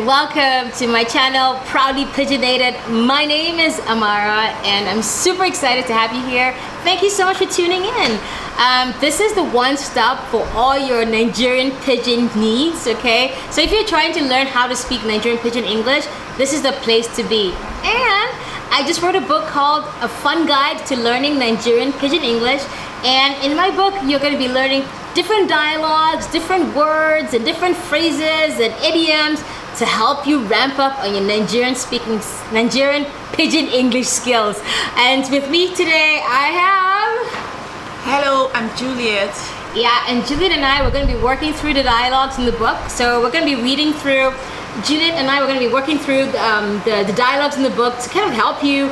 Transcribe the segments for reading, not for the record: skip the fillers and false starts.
welcome to my channel, Proudly Pigeonated. My name is Amara and I'm super excited to have you here. Thank you so much for tuning in. This is the one stop for all your Nigerian pidgin needs, okay? So if you're trying to learn how to speak Nigerian pidgin English, this is the place to be. And I just wrote a book called A Fun Guide to Learning Nigerian Pidgin English. And in my book, you're going to be learning different dialogues, different words, and different phrases and idioms to help you ramp up on your Nigerian pidgin English skills. And with me today, I have... Hello, I'm Juliet. Yeah, and Juliet and I, we're going to be working through the dialogues in the book. So we're going to be reading through, Juliet and I, we're going to be working through the dialogues in the book to kind of help you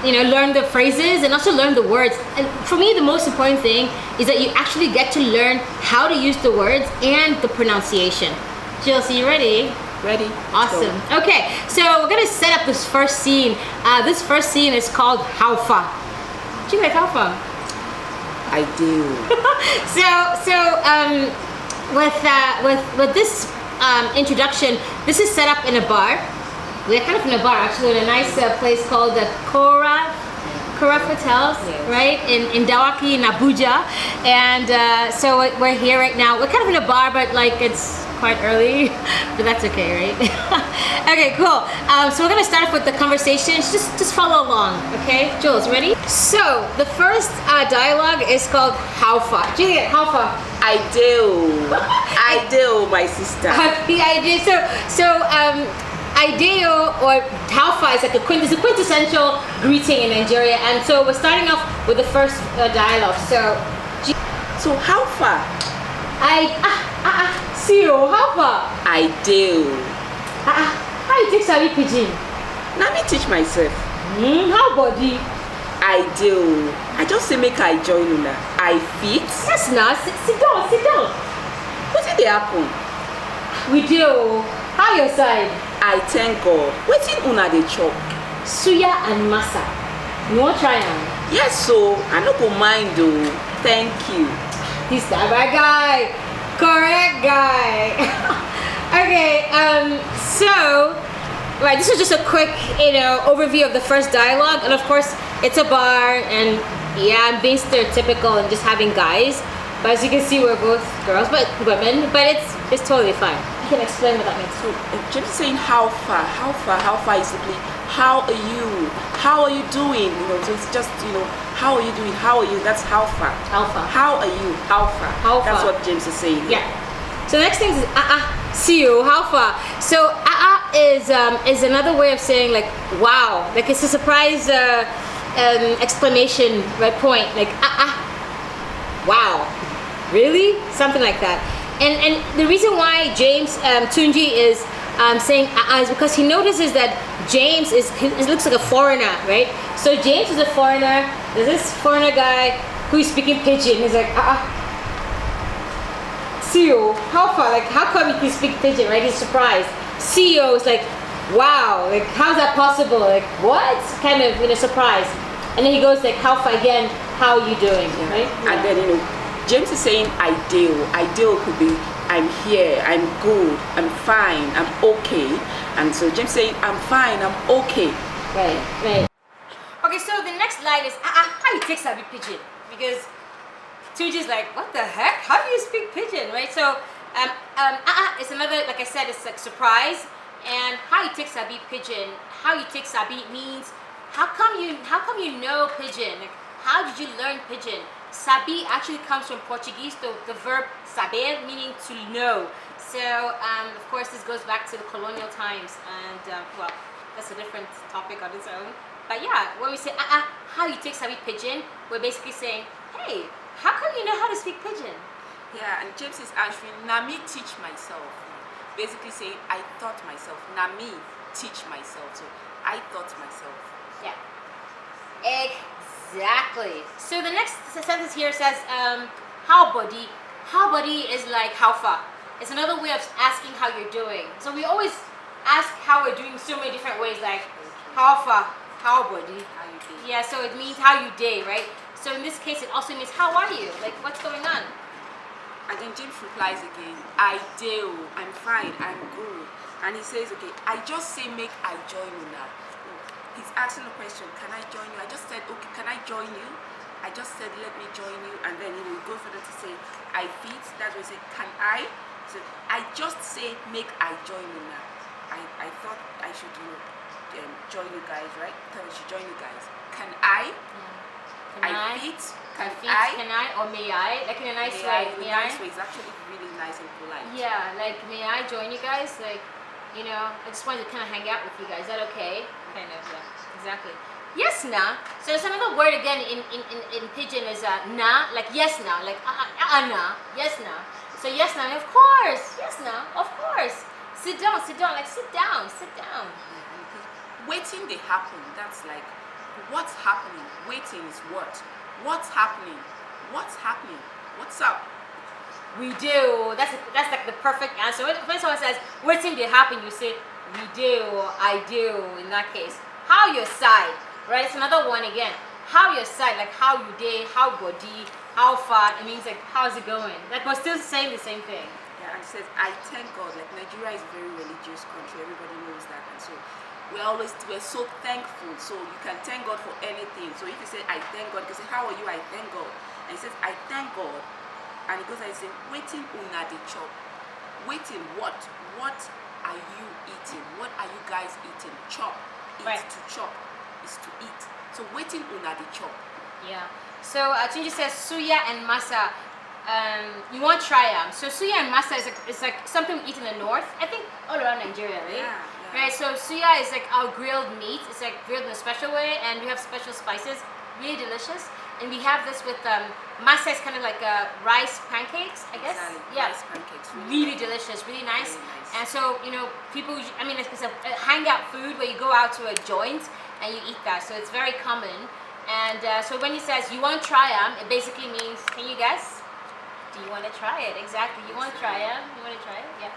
learn the phrases and also learn the words. And for me, the most important thing is that you actually get to learn how to use the words and the pronunciation. Jill, so you ready? Ready? Awesome. Okay, so we're gonna set up this first scene. This first scene is called How Far. Do you like How Far? I do. With this introduction, this is set up in a bar. We're kind of in a bar, actually, in a nice place called the Kora Hotels, yes. Right? In Dawaki, in Abuja. And so we're here right now. We're kind of in a bar, but like it's quite early, but that's okay, right? Okay, cool. So we're gonna start off with the conversation. Just follow along, okay? Jules, ready? So the first dialogue is called How Far. Juliet, how far? I do. I do, my sister. Yeah, I do. So Ideo or how far is like a quintessential greeting in Nigeria, and so we're starting off with the first dialogue. So how far? See you. How far? I do. How you take Sabi pidgin? Let me teach myself. How body? I do. I just say make I join una. I fit. Yes, now sit down. What did they happen? We do. How your side? I thank God. Wetin una dey chop? Suya and masa. You want try now? Yes, so I no go mind though. Thank you. He's the right guy. Correct guy. Okay, so right, this is just a quick, overview of the first dialogue, and of course it's a bar, and yeah, I'm being stereotypical and just having guys, but as you can see, we're both girls, but women, but it's totally fine. You can explain what that means. So just saying how far is simply how are you doing? So it's just how are you doing? How are you? That's how far. How far? How are you? How far? How far? That's what James is saying. Yeah. So the next thing is see you. How far? So is another way of saying like wow, like it's a surprise exclamation point, like wow, really, something like that. And the reason why James Tunji is saying is because he notices that James looks like a foreigner, right? So James is a foreigner. There's this foreigner guy who's speaking pidgin. He's like CEO, how far? Like how come you can speak pidgin, right? He's surprised. CEO is like wow, like how's that possible? Like what? Kind of surprised. And then he goes like how far again? How are you doing? Right? And then James is saying ideal. Ideal could be I'm here, I'm good, I'm fine, I'm okay. And so James saying I'm fine, I'm okay. Right. Okay, so the next line is how you take Sabi pidgin? Because Tuji's like, what the heck? How do you speak pidgin? Right? So it's another, like I said, it's like surprise. And how you take Sabi pidgin? How you take Sabi means how come you know pidgin? Like how did you learn pidgin? Sabi actually comes from Portuguese, the verb saber, meaning to know. So, of course, this goes back to the colonial times, and, well, that's a different topic on its own. But yeah, when we say, how you take Sabi pidgin, we're basically saying, hey, how come you know how to speak pidgin? Yeah, and James is answering, na me teach myself. Basically saying, I taught myself. Na me teach myself. So, I taught myself. Yeah. Exactly. So the next sentence here says, how buddy? How buddy is like how far. It's another way of asking how you're doing. So we always ask how we're doing so many different ways, like how far, how buddy. How you doing? Yeah, so it means how you day, right? So in this case, it also means how are you? Like what's going on? And then James replies again, I do, I'm fine, I'm good. And he says, okay, I just say make I join you now. He's asking the question, can I join you? I just said, okay, can I join you? I just said, let me join you. And then he will go further to say, I fit. That's what he said, can I? So I just say make I join you now. I thought I should join you guys, right? I thought I should join you guys. Can I? Can I? Fit. Can I? Or may I? Like in a nice way. May I? Nice way. It's actually really nice and polite. Yeah, like may I join you guys? Like, you know, I just wanted to kind of hang out with you guys. Is that okay? Kind of, yeah. Exactly. Yes, na. So there's another word again in pidgin is na, like yes na, like na, yes na. So yes na, of course. Yes na, of course. Sit down, like sit down. Waiting they happen. That's like what's happening. Waiting is what? What's happening? What's happening? What's up? We do. That's like the perfect answer. When someone says waiting to happen, you say we do, I do. In that case, how your side, right? It's another one again. How your side, like how you did, how body, how far. It means like how's it going? Like we're still saying the same thing. Yeah, and it says I thank God. Like Nigeria is a very religious country. Everybody knows that, and so we're so thankful. So you can thank God for anything. So if you say I thank God, you can say how are you? I thank God. And he says I thank God. And he goes and he says waiting una the chop. Waiting what? What are you eating? What are you guys eating? Chop. Eat. Right. To chop is to eat. So waiting una the chop. Yeah. So Tunji says suya and masa. You want try them. So suya and masa is like something we eat in the north. I think all around Nigeria, right? Yeah. Right. So suya is like our grilled meat. It's like grilled in a special way, and we have special spices. Really delicious. And we have this with masa is kind of like rice pancakes, I guess. Exactly. Yeah. Rice pancakes. Really delicious, really nice. Very nice. And so, you know, people, I mean, it's a hangout food where you go out to a joint and you eat that. So it's very common. And so when he says, you want to try them, it basically means, can you guess? Do you want to try it? Exactly. You want to try them? You want to try it? Yeah.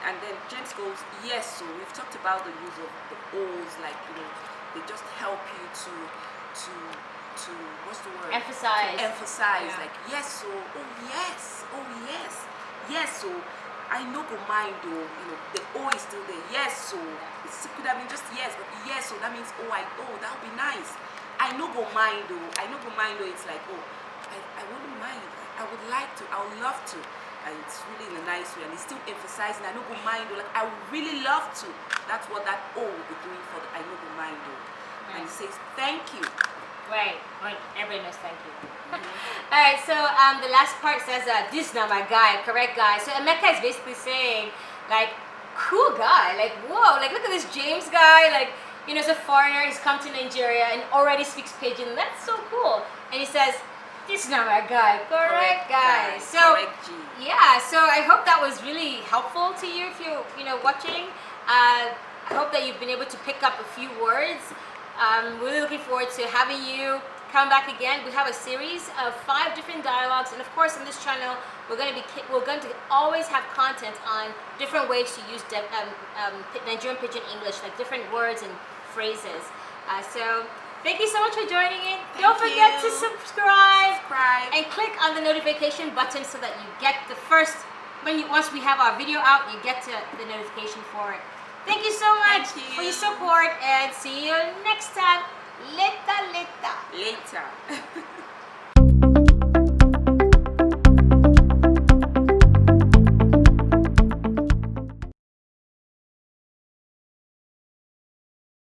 And then James goes, yes, so we've talked about the use of the O's, like, you know, they just help you to what's the word? Emphasize. To emphasize, Yeah. like, yes, so, oh yes, so, I know go mind though, you know, the O is still there, yes, so, it could have been just yes, but yes, so that means, that would be nice. I know go mind though, it's like, I wouldn't mind, I would like to, I would love to. And it's really in a nice way, and it's still emphasizing I know go mind though, like I would really love to. That's what that O will be doing for the I know go mind though. And it says thank you. Right. Everybody knows thank you. All right. So the last part says this now my guy, correct guy. So Emeka is basically saying like cool guy, like whoa, like look at this James guy, like you know, he's a foreigner, he's come to Nigeria and already speaks pidgin. That's so cool. And he says, this is not my guy. Correct guy. So Correct G. yeah, so I hope that was really helpful to you if you're watching. I hope that you've been able to pick up a few words. Really looking forward to having you come back again. We have a series of 5 different dialogues, and of course on this channel we're going to always have content on different ways to use Nigerian Pidgin English, like different words and phrases. So thank you so much for joining in. Don't forget to subscribe and click on the notification button so that you get the first, once we have our video out, you get to the notification for it. Thank you so much for your support, and see you next time. Later. Later.